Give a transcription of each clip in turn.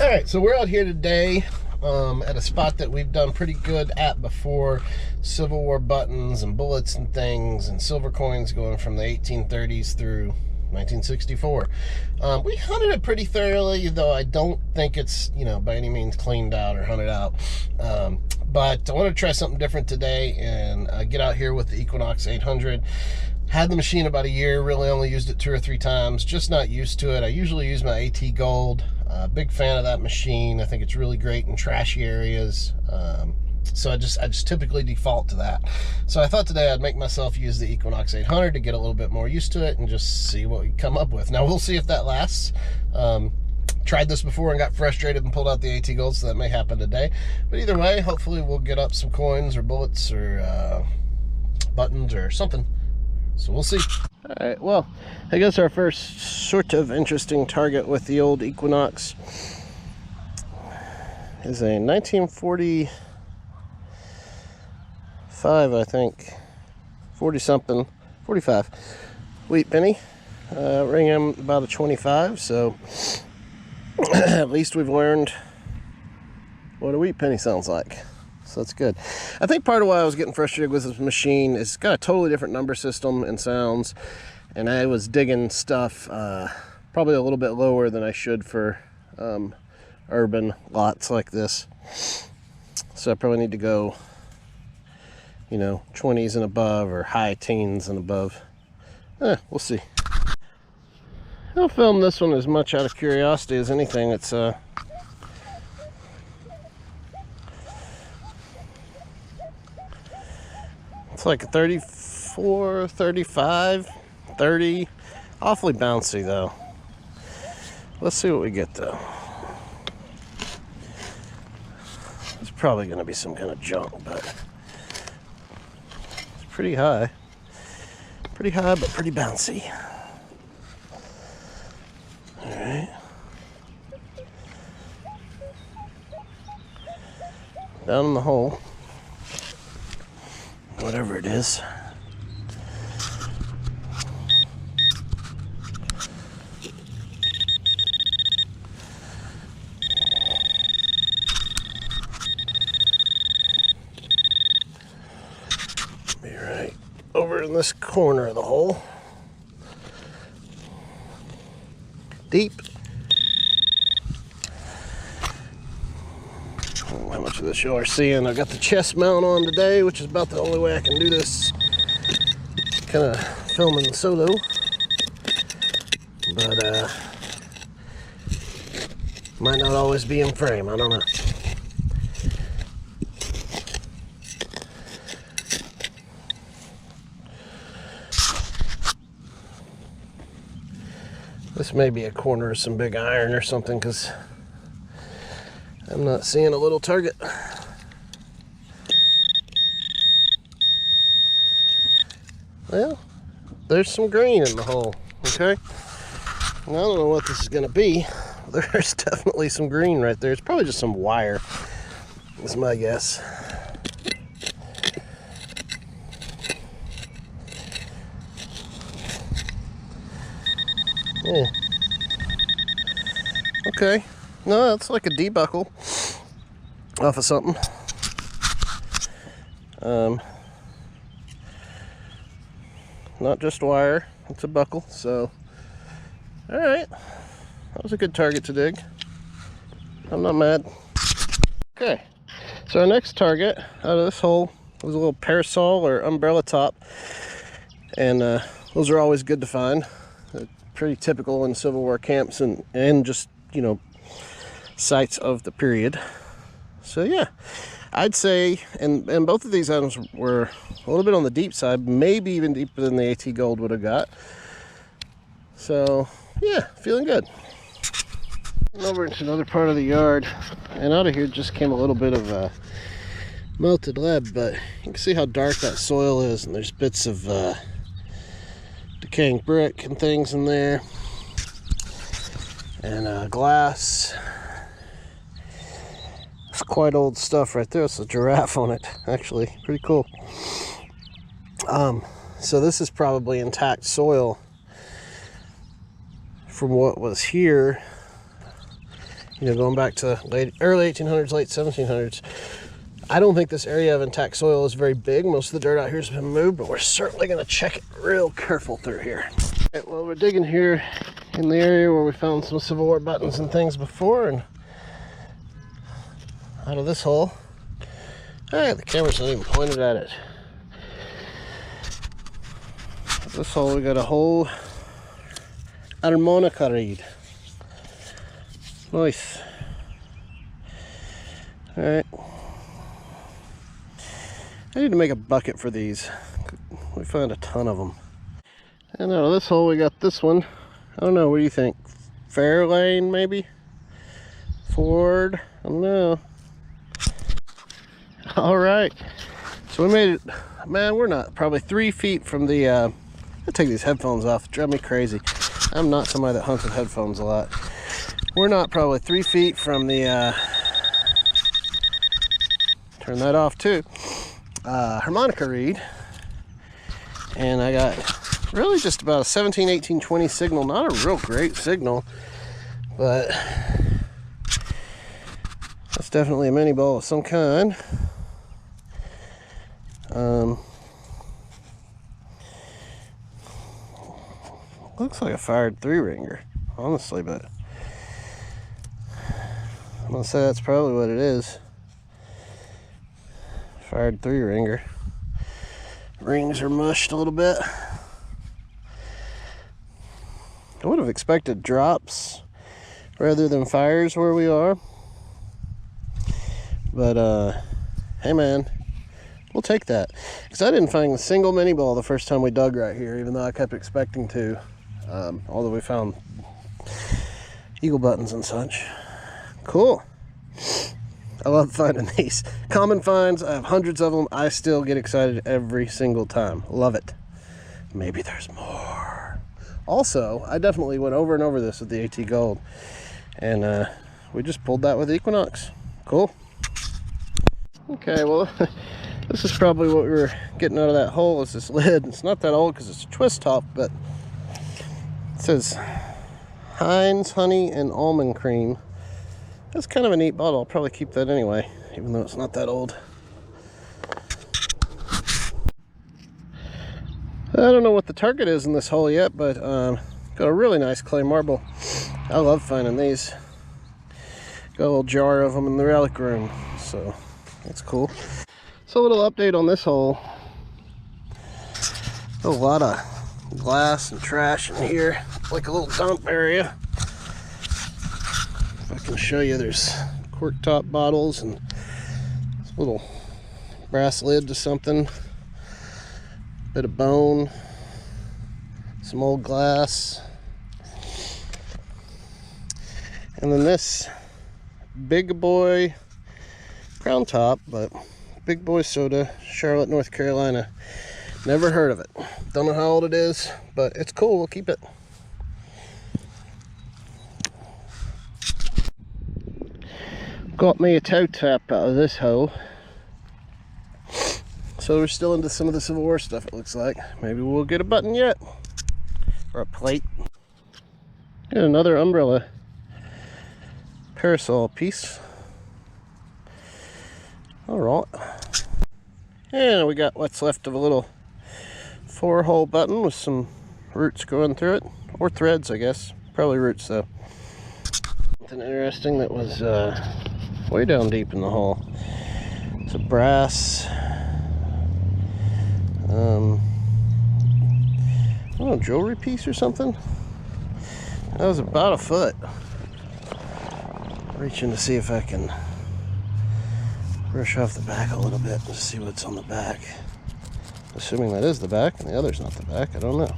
Alright, so we're out here today at a spot that we've done pretty good at before. Civil War buttons and bullets and things and silver coins going from the 1830s through 1964. We hunted it pretty thoroughly, though I don't think it's, by any means cleaned out or hunted out. But I want to try something different today and get out here with the Equinox 800. Had the machine about a year, really only used it 2 or 3 times, just not used to it. I usually use my AT Gold. Big fan of that machine. I think it's really great in trashy areas. So I just typically default to that. So I thought today I'd make myself use the Equinox 800 to get a little bit more used to it and just see what we come up with. Now we'll see if that lasts. Tried this before and got frustrated and pulled out the AT Gold, so that may happen today. But either way, hopefully we'll get up some coins or bullets or buttons or something. So we'll see. All right, well, I guess our first sort of interesting target with the old Equinox is a 1945, I think, 40-something, 45 wheat penny. Ring him about a 25, so at least we've learned what a wheat penny sounds like. So that's good. I think part of why I was getting frustrated with this machine is it's got a totally different number system and sounds, and I was digging stuff probably a little bit lower than I should for urban lots like this. So I probably need to go, 20s and above or high teens and above. We'll see. I'll film this one as much out of curiosity as anything. It's like a 34, 35, 30. Awfully bouncy though. Let's see what we get though. It's probably going to be some kind of junk, but it's pretty high. Pretty high, but pretty bouncy. Alright. Down in the hole. Whatever it is. Be right over in this corner of the hole. Deep. How much of this you are seeing. I got the chest mount on today, which is about the only way I can do this kind of filming solo, but might not always be in frame, I don't know. This may be a corner of some big iron or something, because I'm not seeing a little target. Well, there's some green in the hole, okay? Now, I don't know what this is going to be. There's definitely some green right there. It's probably just some wire, is my guess. Yeah. Okay. No, that's like a debuckle off of something. Not just wire, it's a buckle, so alright. That was a good target to dig. I'm not mad. Okay, so our next target out of this hole was a little parasol or umbrella top, and those are always good to find. Pretty typical in Civil War camps and just, sites of the period. So yeah, I'd say, and both of these items were a little bit on the deep side, maybe even deeper than the AT Gold would have got. So yeah, feeling good. Over into another part of the yard, and out of here just came a little bit of melted lead, but you can see how dark that soil is, and there's bits of decaying brick and things in there, and glass. It's quite old stuff right there. It's a giraffe on it, actually. Pretty cool. So this is probably intact soil from what was here You know, going back to early 1800s, late 1700s. I don't think this area of intact soil is very big. Most of the dirt out here has been moved, but we're certainly going to check it real careful through here. Right, well, we're digging here in the area where we found some Civil War buttons and things before, and out of this hole, hey, the camera's not even pointed at it. This hole, we got a whole harmonica reed. Nice. All right. I need to make a bucket for these. We found a ton of them. And out of this hole, we got this one. I don't know, what do you think? Fairlane, maybe? Ford? I don't know. All right. So we made it. Man, we're not probably 3 feet from the... I'll take these headphones off. They drive me crazy. I'm not somebody that hunts with headphones a lot. We're not probably 3 feet from the... turn that off too. Harmonica reed, and I got really just about a 17, 18, 20 signal. Not a real great signal, but that's definitely a mini ball of some kind. Looks like a fired 3-ringer, honestly, but I'm gonna say that's probably what it is. Fired 3-ringer. Rings are mushed a little bit. I would have expected drops rather than fires where we are. But hey man, we'll take that. Because I didn't find a single mini ball the first time we dug right here, even though I kept expecting to. Although we found eagle buttons and such. Cool. I love finding these. Common finds, I have hundreds of them. I still get excited every single time. Love it. Maybe there's more. Also, I definitely went over and over this with the AT Gold. And we just pulled that with Equinox. Cool. Okay, well, this is probably what we were getting out of that hole, is this lid. It's not that old because it's a twist top, but it says Heinz Honey and Almond Cream. That's kind of a neat bottle. I'll probably keep that anyway, even though it's not that old. I don't know what the target is in this hole yet, but got a really nice clay marble. I love finding these. Got a little jar of them in the relic room, so that's cool. So a little update on this hole. A lot of glass and trash in here, like a little dump area. I can show you, there's cork top bottles and this little brass lid to something, bit of bone, some old glass, and then this big boy crown top, but big boy soda, Charlotte, North Carolina. Never heard of it. Don't know how old it is, but it's cool. We'll keep it. Got me a toe tap out of this hole. So we're still into some of the Civil War stuff, it looks like. Maybe we'll get a button yet. Or a plate. Got another umbrella parasol piece. Alright. And we got what's left of a little 4-hole button with some roots going through it. Or threads, I guess. Probably roots though. Something interesting that was way down deep in the hole. It's a brass, I don't know, jewelry piece or something. That was about a foot. Reaching to see if I can brush off the back a little bit to see what's on the back. Assuming that is the back and the other's not the back, I don't know.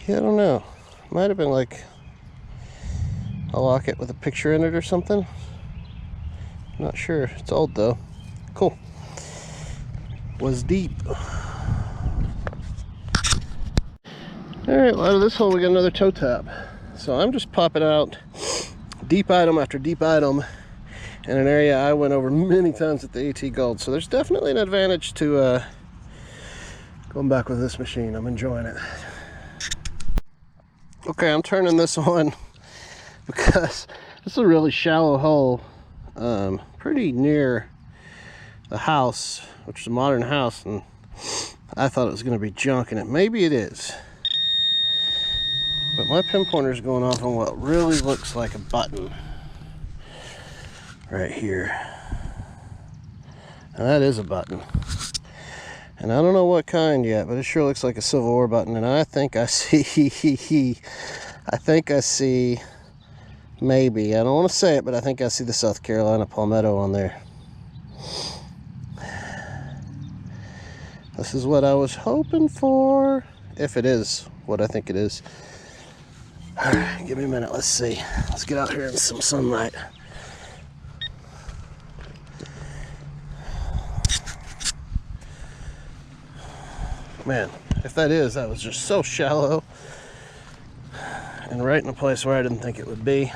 Yeah, I don't know. Might have been like a locket with a picture in it or something. Not sure. It's old though. Cool. Was deep. All right, well, out of this hole we got another toe tap. So I'm just popping out deep item after deep item in an area I went over many times at the AT Gold. So there's definitely an advantage to going back with this machine. I'm enjoying it. Okay, I'm turning this on because this is a really shallow hole, pretty near the house, which is a modern house, and I thought it was going to be junk, and maybe it is. But my pinpointer is going off on what really looks like a button right here. And that is a button. And I don't know what kind yet, but it sure looks like a Civil War button. And I think I see, maybe, I don't want to say it, but I think I see the South Carolina palmetto on there. This is what I was hoping for, if it is what I think it is. All right, give me a minute, let's see. Let's get out here in some sunlight. Man, if that is, that was just so shallow and right in a place where I didn't think it would be.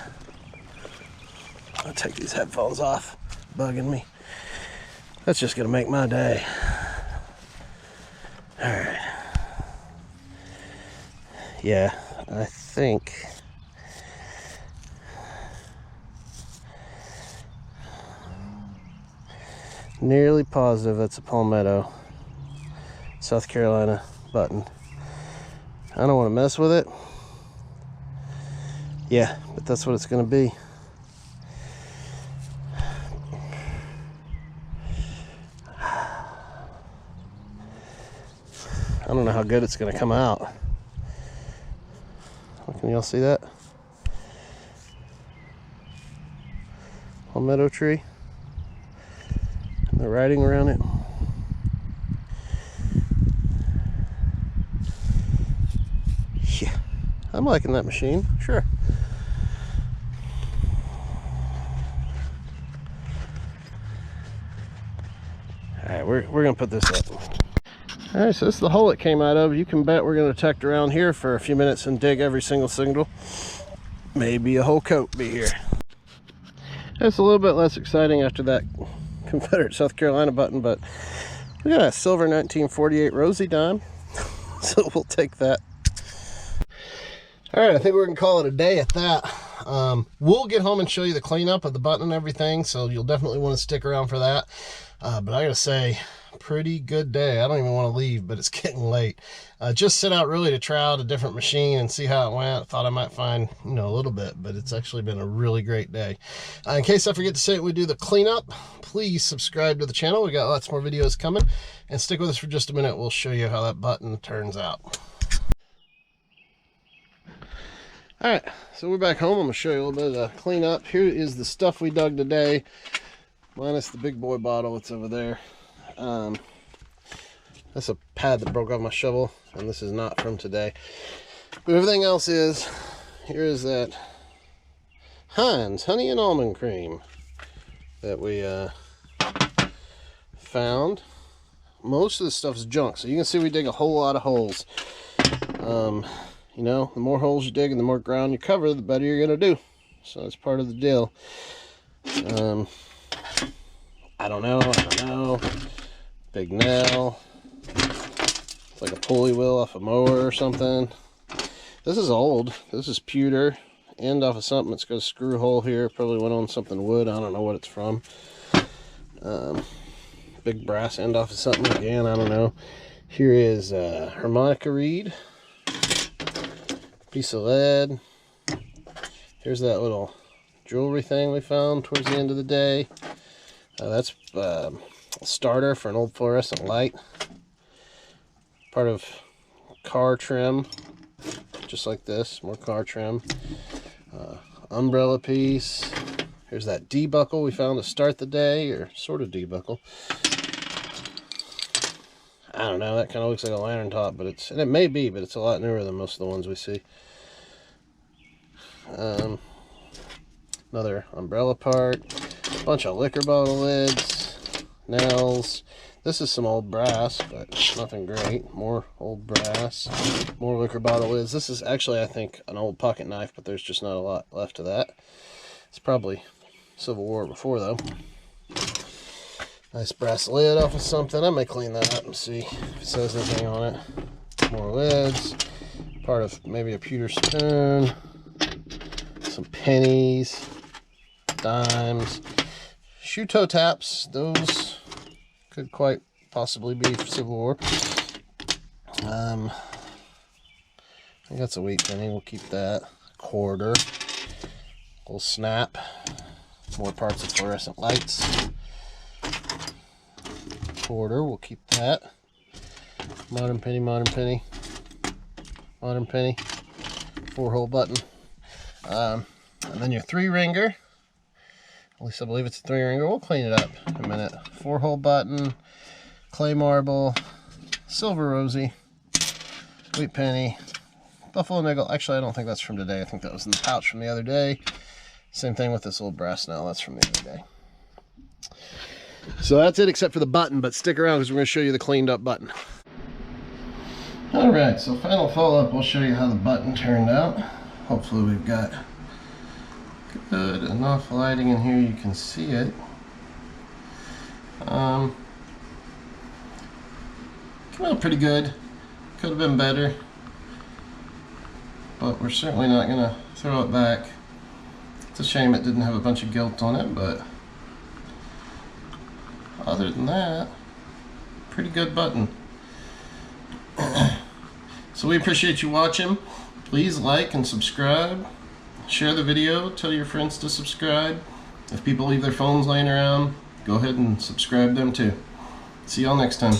I'll take these headphones off, bugging me. That's just gonna make my day. All right. Yeah, I think nearly positive that's a palmetto, South Carolina button. I don't want to mess with it. Yeah, but that's what it's going to be. I don't know how good it's going to come out. Can y'all see that? Palmetto tree. And the writing around it. Yeah, I'm liking that machine, sure. Alright, we're gonna put this up. Alright, so this is the hole it came out of. You can bet we're going to detect around here for a few minutes and dig every single signal. Maybe a whole coat be here. It's a little bit less exciting after that Confederate South Carolina button, but we got a silver 1948 Rosie dime, so we'll take that. Alright, I think we're going to call it a day at that. We'll get home and show you the cleanup of the button and everything, so you'll definitely want to stick around for that. But I gotta say, pretty good day. I don't even want to leave, but it's getting late. Just set out really to try out a different machine and see how it went. Thought I might find, you know, a little bit, but it's actually been a really great day. In case I forget to say it, we do the cleanup, please subscribe to the channel. We got lots more videos coming, and stick with us for just a minute. We'll show you how that button turns out. All right, so we're back home. I'm gonna show you a little bit of the cleanup. Here is the stuff we dug today, minus the big boy bottle that's over there. That's a pad that broke off my shovel, and this is not from today. But everything else is. Here is that Heinz honey and almond cream that we found. Most of the stuff is junk, so you can see we dig a whole lot of holes. You know, the more holes you dig and the more ground you cover, the better you're gonna do. So that's part of the deal. I don't know. Big nail. It's like a pulley wheel off a mower or something. This is old. This is pewter. End off of something. It's got a screw hole here. Probably went on something wood. I don't know what it's from. Big brass end off of something. Again, I don't know. Here is a harmonica reed. Piece of lead. Here's that little jewelry thing we found towards the end of the day. That's a starter for an old fluorescent light. Part of car trim, just like this, more car trim. Umbrella piece. Here's that D-buckle we found to start the day, or sort of D-buckle. I don't know, that kind of looks like a lantern top, but and it may be, but it's a lot newer than most of the ones we see. Another umbrella part, a bunch of liquor bottle lids, nails. This is some old brass, but nothing great. More old brass, more liquor bottle lids. This is actually, I think, an old pocket knife, but there's just not a lot left of that. It's probably Civil War before, though. Nice brass lid off of something. I may clean that up and see if it says anything on it. More lids. Part of maybe a pewter spoon. Some pennies. Dimes. Shoe toe taps. Those could quite possibly be for Civil War. I think that's a wheat penny. We'll keep that. Quarter. Little snap. More parts of fluorescent lights. Quarter. We'll keep that. Modern penny. Modern penny. Modern penny. 4-hole button. And then your 3-ringer. At least I believe it's a 3-ringer. We'll clean it up in a minute. 4-hole button, clay marble, silver rosy, wheat penny, buffalo nickel. Actually, I don't think that's from today. I think that was in the pouch from the other day. Same thing with this old brass nail. That's from the other day. So that's it except for the button, but stick around because we're going to show you the cleaned up button. Alright, so final follow-up, we'll show you how the button turned out. Hopefully we've got good enough lighting in here you can see it. Came out pretty good. Could have been better, but we're certainly not going to throw it back. It's a shame it didn't have a bunch of gilt on it, but other than that, pretty good button. So we appreciate you watching. Please like and subscribe. Share the video, tell your friends to subscribe. If people leave their phones laying around, go ahead and subscribe them too. See y'all next time.